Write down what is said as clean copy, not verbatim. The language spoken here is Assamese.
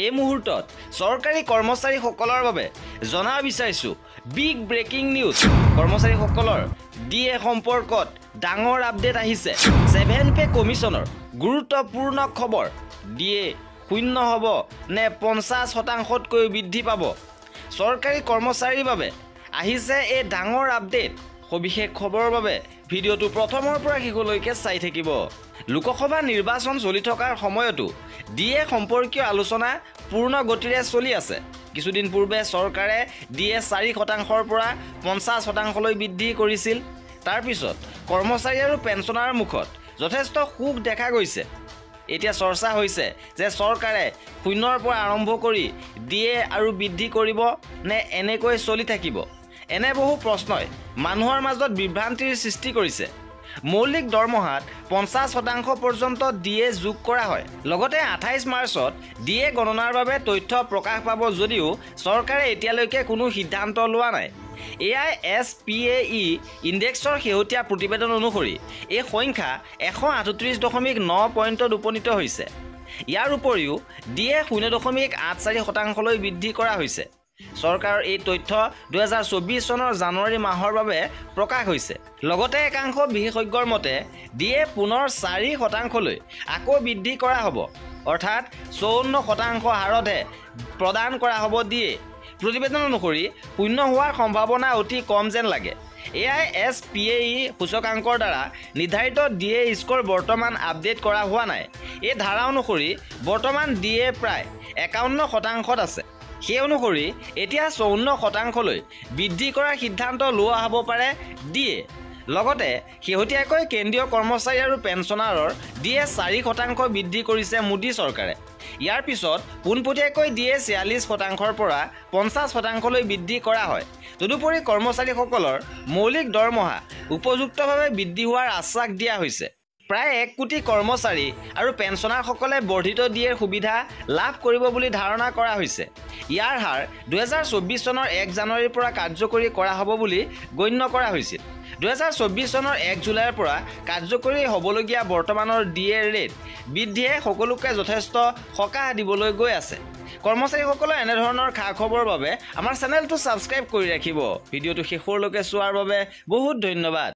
এই মুহূৰ্তত চৰকাৰী কৰ্মচাৰীসকলৰ বাবে জনা বিচাৰিছো বিগ ব্ৰেকিং নিউজ। কৰ্মচাৰীসকলৰ ডিএ সম্পৰ্কত ডাঙৰ আপডেট আহিছে। 7 পে কমিছনৰ গুৰুত্বপূৰ্ণ খবৰ। ডিএ 0 হ'ব নে 50%তকৈ বৃদ্ধি পাব? চৰকাৰী কৰ্মচাৰীৰ বাবে আহিছে এই ডাঙৰ আপডেট। সবিশেষ খবৰৰ বাবে ভিডিঅ'টো প্ৰথমৰ পৰা শেষলৈকে চাই থাকিব। লোকসভা নিৰ্বাচন চলি থকাৰ সময়তো ডিএ সম্পৰ্কীয় আলোচনা পূৰ্ণ গতিৰে চলি আছে। কিছুদিন পূৰ্বে চৰকাৰে ডিএ 4%ৰ পৰা 50%লৈ বৃদ্ধি কৰিছিল। তাৰ পিছত কৰ্মচাৰী আৰু পেঞ্চনাৰৰ মুখত যথেষ্ট সুখ দেখা গৈছে। এতিয়া চৰ্চা হৈছে যে চৰকাৰে 0ৰ পৰা আৰম্ভ কৰি ডিএ আৰু বৃদ্ধি কৰিব নে এনেকৈ চলি থাকিব। এনে বহু প্ৰশ্নই মানুহৰ মাজত বিভ্ৰান্তিৰ সৃষ্টি কৰিছে। মৌলিক দৰমহাত 50% পৰ্যন্ত ডিএ যোগ কৰা হয়। লগতে 28 মাৰ্চত ডিএ গণনাৰ বাবে তথ্য প্ৰকাশ পাব যদিও চৰকাৰে এতিয়ালৈকে কোনো সিদ্ধান্ত লোৱা নাই। AISPAE ইণ্ডেক্সৰ শেহতীয়া প্ৰতিবেদন অনুসৰি এই সংখ্যা 138.9 পইণ্টত উপনীত হৈছে। ইয়াৰ উপৰিও ডিএ 0.84%লৈ বৃদ্ধি কৰা হৈছে। চৰকাৰৰ এই তথ্য 2024 চনৰ জানুৱাৰী মাহৰ বাবে প্ৰকাশ হৈছে। লগতে একাংশ বিশেষজ্ঞৰ মতে ডিএ পুনৰ 4%লৈ আকৌ বৃদ্ধি কৰা হ'ব, অৰ্থাৎ 54% হাৰতহে প্ৰদান কৰা হ'ব ডিএ। প্ৰতিবেদন অনুসৰি 0 হোৱাৰ সম্ভাৱনা অতি কম যেন লাগে। AISPAE সূচকাংকৰ দ্বাৰা নিৰ্ধাৰিত ডিএ স্ক'ৰ বৰ্তমান আপডেট কৰা হোৱা নাই। এই ধাৰা অনুসৰি বৰ্তমান ডিএ প্ৰায় 51%ত আছে। সেই অনুসৰি এতিয়া 54%লৈ বৃদ্ধি কৰাৰ সিদ্ধান্ত লোৱা হ'ব পাৰে ডিএ। লগতে শেহতীয়াকৈ কেন্দ্ৰীয় কৰ্মচাৰী আৰু পেঞ্চনাৰৰ ডিএ 4% বৃদ্ধি কৰিছে মোদী চৰকাৰে। ইয়াৰ পিছত পোনপটীয়াকৈ ডিএ 46%ৰ পৰা 50%লৈ বৃদ্ধি কৰা হয়। তদুপৰি কৰ্মচাৰীসকলৰ মৌলিক দৰমহা উপযুক্তভাৱে বৃদ্ধি হোৱাৰ আশ্বাস দিয়া হৈছে। প্ৰায় 1 কোটি কৰ্মচাৰী আৰু পেঞ্চনাৰসকলে বৰ্ধিত ডিএৰ সুবিধা লাভ কৰিব বুলি ধাৰণা কৰা হৈছে। ইয়াৰ হাৰ 2024 চনৰ 1 জানুৱাৰীৰ পৰা কাৰ্যকৰী কৰা হ'ব বুলি গণ্য কৰা হৈছিল। 2024 চনৰ 1 জুলাইৰ পৰা কাৰ্যকৰী হ'বলগীয়া বৰ্তমানৰ ডিএৰ ৰেট বৃদ্ধিয়ে সকলোকে যথেষ্ট সকাহ দিবলৈ গৈ আছে। কৰ্মচাৰীসকলে এনেধৰণৰ খা খবৰৰ বাবে আমাৰ চেনেলটো ছাবস্ক্ৰাইব কৰি ৰাখিব। ভিডিঅ'টো শেষলৈকে চোৱাৰ বাবে বহুত ধন্যবাদ।